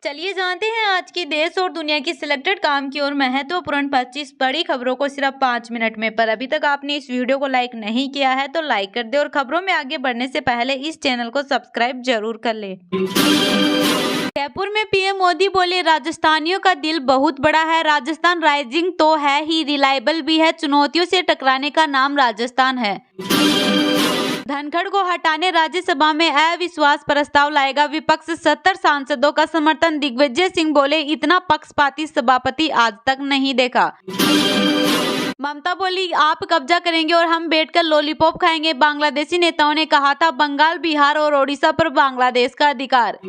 चलिए जानते हैं आज की देश और दुनिया की सिलेक्टेड काम की और महत्वपूर्ण 25 बड़ी खबरों को सिर्फ 5 मिनट में। पर अभी तक आपने इस वीडियो को लाइक नहीं किया है तो लाइक कर दे और खबरों में आगे बढ़ने से पहले इस चैनल को सब्सक्राइब जरूर कर ले। जयपुर में पीएम मोदी बोले, राजस्थानियों का दिल बहुत बड़ा है। राजस्थान राइजिंग तो है ही, रिलायबल भी है। चुनौतियों से टकराने का नाम राजस्थान है। धनखड़ को हटाने राज्यसभा में अविश्वास प्रस्ताव लाएगा विपक्ष, 70 सांसदों का समर्थन। दिग्विजय सिंह बोले, इतना पक्षपाती सभापति आज तक नहीं देखा। ममता बोली, आप कब्जा करेंगे और हम बैठकर लॉलीपॉप खाएंगे। बांग्लादेशी नेताओं ने कहा था बंगाल, बिहार और ओडिशा पर बांग्लादेश का अधिकार।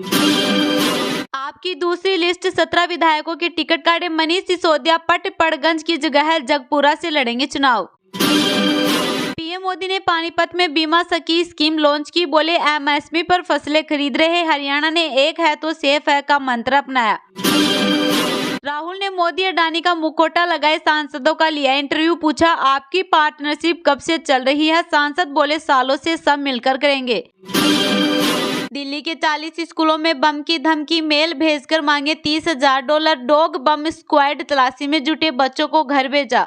आपकी दूसरी लिस्ट, 17 विधायकों के टिकट काटे। मनीष सिसोदिया पटपड़गंज की जगह जगपुरा से लड़ेंगे चुनाव। पीएम मोदी ने पानीपत में बीमा सखी स्कीम लॉन्च की, बोले एमएसपी पर फसलें खरीद रहे। हरियाणा ने एक है तो सेफ है का मंत्र अपनाया। राहुल ने मोदी अडानी का मुखौटा लगाए सांसदों का लिया इंटरव्यू, पूछा आपकी पार्टनरशिप कब से चल रही है। सांसद बोले सालों से, सब मिलकर करेंगे। दिल्ली के 40 स्कूलों में बम की धमकी, मेल भेजकर मांगे $30,000। डॉग बम स्क्वाड तलाशी में जुटे, बच्चों को घर भेजा।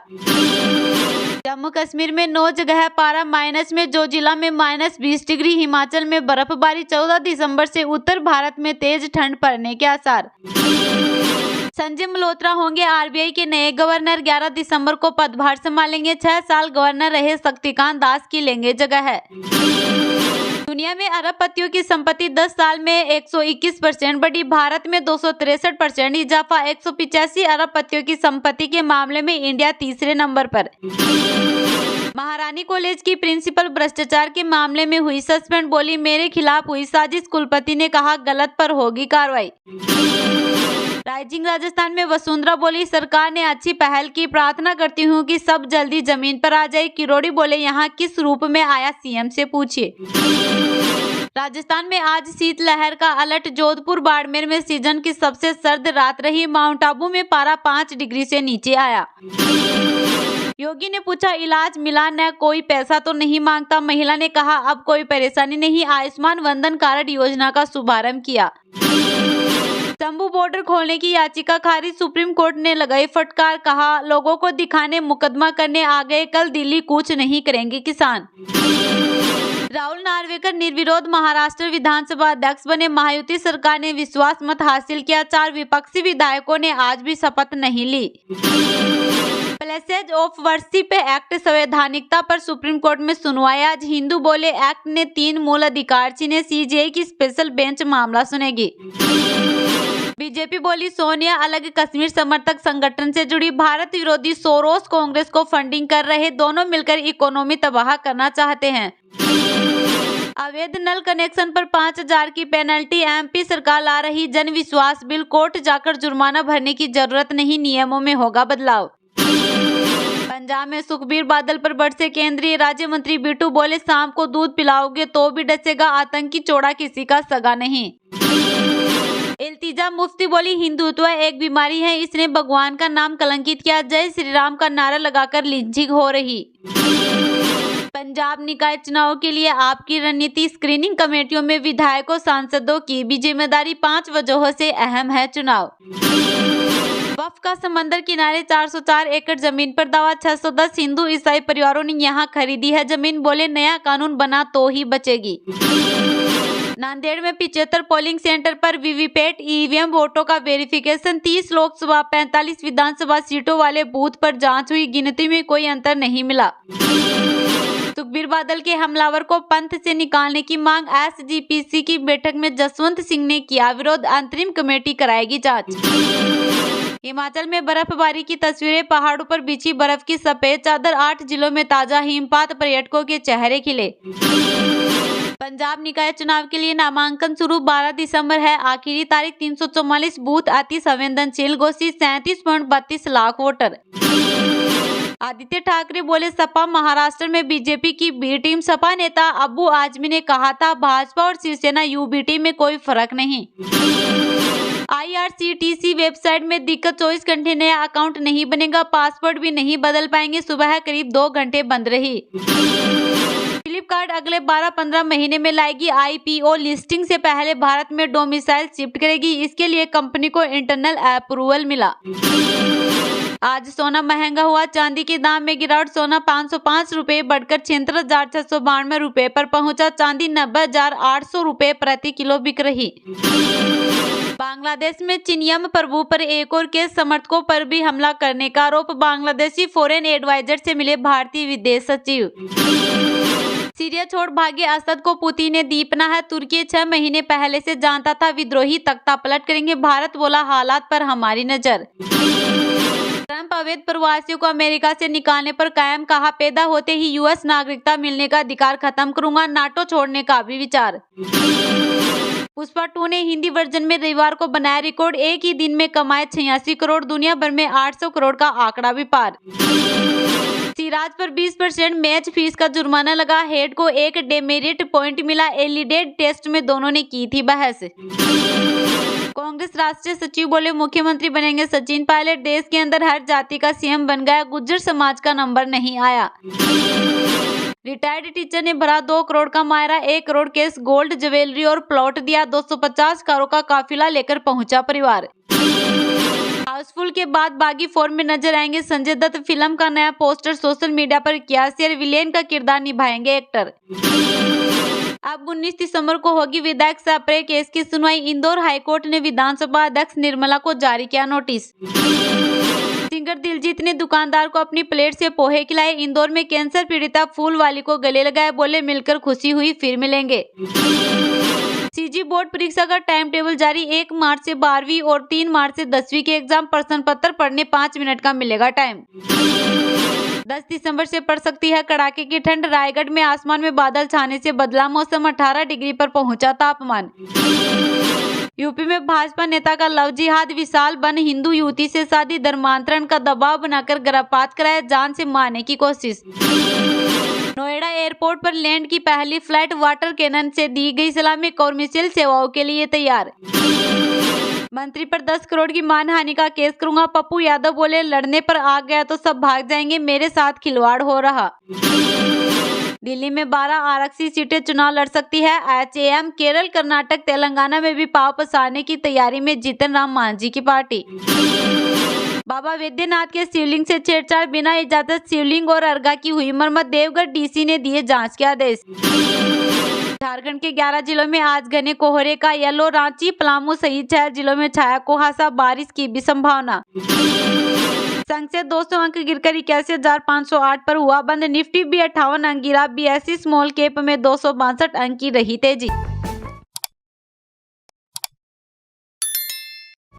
जम्मू कश्मीर में 9 जगह पारा माइनस में, जोजिला में -20 डिग्री। हिमाचल में बर्फबारी, 14 दिसंबर से उत्तर भारत में तेज ठंड पड़ने के आसार। संजय मल्होत्रा होंगे आरबीआई के नए गवर्नर, 11 दिसंबर को पदभार संभालेंगे। 6 साल गवर्नर रहे शक्तिकांत दास की लेंगे जगह। दुनिया में अरबपतियों की संपत्ति 10 साल में 121% बढ़ी, भारत में 263% इजाफा। 185 अरबपतियों की संपत्ति के मामले में इंडिया तीसरे नंबर पर। महारानी कॉलेज की प्रिंसिपल भ्रष्टाचार के मामले में हुई सस्पेंड, बोली मेरे खिलाफ हुई साजिश। कुलपति ने कहा गलत पर होगी कार्रवाई। राइजिंग राजस्थान में वसुंधरा बोली, सरकार ने अच्छी पहल की, प्रार्थना करती हूँ कि सब जल्दी जमीन पर आ जाए। किरोड़ी बोले, यहाँ किस रूप में आया सीएम से पूछिए। राजस्थान में आज शीतलहर का अलर्ट, जोधपुर बाड़मेर में सीजन की सबसे सर्द रात रही। माउंट आबू में पारा 5 डिग्री से नीचे आया। योगी ने पूछा इलाज मिला न, कोई पैसा तो नहीं मांगता। महिला ने कहा अब कोई परेशानी नहीं, आयुष्मान वंदन कार्ड योजना का शुभारंभ किया। शंभू बॉर्डर खोलने की याचिका खारिज, सुप्रीम कोर्ट ने लगाई फटकार, कहा लोगों को दिखाने मुकदमा करने आ गए, कल दिल्ली कूच नहीं करेंगे किसान। राहुल नार्वेकर निर्विरोध महाराष्ट्र विधानसभा अध्यक्ष बने, महायुति सरकार ने विश्वास मत हासिल किया। 4 विपक्षी विधायकों ने आज भी शपथ नहीं ली। प्लेसेज ऑफ वर्शिप एक्ट संवैधानिकता पर सुप्रीम कोर्ट में सुनवाई आज। हिंदू बोले एक्ट ने 3 मूल अधिकार छीने, सीजेआई की स्पेशल बेंच मामला सुनेगी। बीजेपी बोली सोनिया अलग कश्मीर समर्थक संगठन से जुड़ी, भारत विरोधी सोरोस कांग्रेस को फंडिंग कर रहे, दोनों मिलकर इकोनॉमी तबाह करना चाहते हैं। अवैध नल कनेक्शन पर 5,000 की पेनल्टी, एमपी सरकार ला रही जन विश्वास बिल, कोर्ट जाकर जुर्माना भरने की जरूरत नहीं, नियमों में होगा बदलाव। पंजाब में सुखबीर बादल पर बरसे केंद्रीय राज्य मंत्री बिट्टू, बोले शाम को दूध पिलाओगे तो भी डसेगा, आतंकी चोड़ा किसी का सगा नहीं। इल्तिजा मुफ्ती बोली हिंदुत्व एक बीमारी है, इसने भगवान का नाम कलंकित किया। जय श्री राम का नारा लगाकर लिंचिंग हो रही। पंजाब निकाय चुनाव के लिए आपकी रणनीति, स्क्रीनिंग कमेटियों में विधायकों सांसदों की भी जिम्मेदारी, 5 वजहों से अहम है चुनाव। वक्फ का समंदर किनारे 404 एकड़ जमीन पर दावा, 610 हिंदू ईसाई परिवारों ने यहां खरीदी है जमीन, बोले नया कानून बना तो ही बचेगी। नांदेड़ में 75 पोलिंग सेंटर पर वीवीपैट ईवीएम वोटों का वेरिफिकेशन, 30 लोकसभा 45 विधानसभा सीटों वाले बूथ पर जांच हुई, गिनती में कोई अंतर नहीं मिला। सुखबीर बादल के हमलावर को पंथ से निकालने की मांग, एसजीपीसी की बैठक में जसवंत सिंह ने किया विरोध, अंतरिम कमेटी कराएगी जांच। हिमाचल में बर्फबारी की तस्वीरें, पहाड़ों पर बिछी बर्फ की सफेद चादर, 8 जिलों में ताजा हिमपात, पर्यटकों के चेहरे खिले। पंजाब निकाय चुनाव के लिए नामांकन शुरू, 12 दिसंबर है आखिरी तारीख। 344 बूथ अति संवेदनशील घोषित, 37.32 लाख वोटर। आदित्य ठाकरे बोले सपा महाराष्ट्र में बीजेपी की बी टीम। सपा नेता अब्बू आजमी ने कहा था भाजपा और शिवसेना यूबीटी में कोई फर्क नहीं। आईआरसीटीसी वेबसाइट में दिक्कत, 24 घंटे नया अकाउंट नहीं बनेगा, पासवर्ड भी नहीं बदल पाएंगे। सुबह करीब 2 घंटे बंद रही। फ्लिपकार्ट अगले 12-15 महीने में लाएगी IPO। लिस्टिंग से पहले भारत में डोमिसाइल शिफ्ट करेगी। इसके लिए कंपनी को इंटरनल अप्रूवल मिला। आज सोना महंगा हुआ, चांदी के दाम में गिरावट। सोना 505 रुपये बढ़कर 76,692 रुपये पर पहुंचा। चांदी 90,800 रुपये प्रति किलो बिक रही। बांग्लादेश में चिनियम प्रभु पर एक और केस, समर्थकों पर भी हमला करने का आरोप। बांग्लादेशी फॉरेन एडवाइजर से मिले भारतीय विदेश सचिव। सीरिया छोड़ भागे असद को पुतिन ने दी पनाह। तुर्की 6 महीने पहले से जानता था विद्रोही तख्ता पलट करेंगे। भारत बोला हालात पर हमारी नजर। ट्रंप अवैध प्रवासियों को अमेरिका से निकालने पर कायम, कहा पैदा होते ही US नागरिकता मिलने का अधिकार खत्म करूंगा। नाटो छोड़ने का भी विचार। पुष्पा 2 ने हिंदी वर्जन में रविवार को बनाया रिकॉर्ड। एक ही दिन में कमाए 86 करोड़। दुनिया भर में 800 करोड़ का आंकड़ा भी पार। सिराज पर 20% मैच फीस का जुर्माना लगा। हेड को एक डेमेरिट पॉइंट मिला। एलिडेड टेस्ट में दोनों ने की थी बहस। कांग्रेस राष्ट्रीय सचिव बोले मुख्यमंत्री बनेंगे सचिन पायलट। देश के अंदर हर जाति का CM बन गया, गुज्जर समाज का नंबर नहीं आया। रिटायर्ड टीचर ने भरा 2 करोड़ का मायरा। 1 करोड़ केस, गोल्ड, ज्वेलरी और प्लॉट दिया। 250 कारों का काफिला लेकर पहुंचा परिवार। हाउसफुल के बाद बागी 4 में नजर आएंगे संजय दत्त। फिल्म का नया पोस्टर सोशल मीडिया पर किया शेयर। विलेन का किरदार निभाएंगे एक्टर। अब 19 दिसंबर को होगी विधायक सप्रे केस की सुनवाई। इंदौर हाईकोर्ट ने विधानसभा अध्यक्ष निर्मला को जारी किया नोटिस। सिंगर दिलजीत ने दुकानदार को अपनी प्लेट से पोहे खिलाए। इंदौर में कैंसर पीड़िता फूलवाली को गले लगाए, बोले मिलकर खुशी हुई, फिर मिलेंगे। CG बोर्ड परीक्षा का टाइम टेबल जारी। 1 मार्च से 12वीं और 3 मार्च से 10वीं के एग्जाम। प्रश्न पत्र पढ़ने 5 मिनट का मिलेगा टाइम। 10 दिसंबर से पड़ सकती है कड़ाके की ठंड। रायगढ़ में आसमान में बादल छाने से बदला मौसम। 18 डिग्री पर पहुंचा तापमान। यूपी में भाजपा नेता का लव जिहाद। विशाल बन हिंदू युवती से शादी। धर्मांतरण का दबाव बनाकर गर्भपात कराया, जान से मारने की कोशिश। नोएडा एयरपोर्ट पर लैंड की पहली फ्लाइट। वाटर कैनन से दी गई सलामी। कॉमर्शियल सेवाओं के लिए तैयार। मंत्री पर 10 करोड़ की मानहानि का केस करूंगा। पप्पू यादव बोले लड़ने पर आ गया तो सब भाग जाएंगे, मेरे साथ खिलवाड़ हो रहा। दिल्ली में 12 आरक्षित सीटें चुनाव लड़ सकती है HAM। केरल, कर्नाटक, तेलंगाना में भी पांव पसारने की तैयारी में जीतन राम मांझी की पार्टी। बाबा वैद्यनाथ के शिवलिंग से छेड़छाड़, बिना इजाजत शिवलिंग और अर्घा की हुई मरम्मत। देवघर DC ने दिए जांच के आदेश। झारखंड के 11 जिलों में आज घने कोहरे का येलो। रांची, पलामू सहित 6 जिलों में छाया कुहासा, बारिश की भी संभावना। संघ से 200 अंक गिरकर 81,508 पर हुआ बंद। निफ्टी भी 58 अंक गिरा। BSE स्मॉल कैप में 262 अंक की रही तेजी।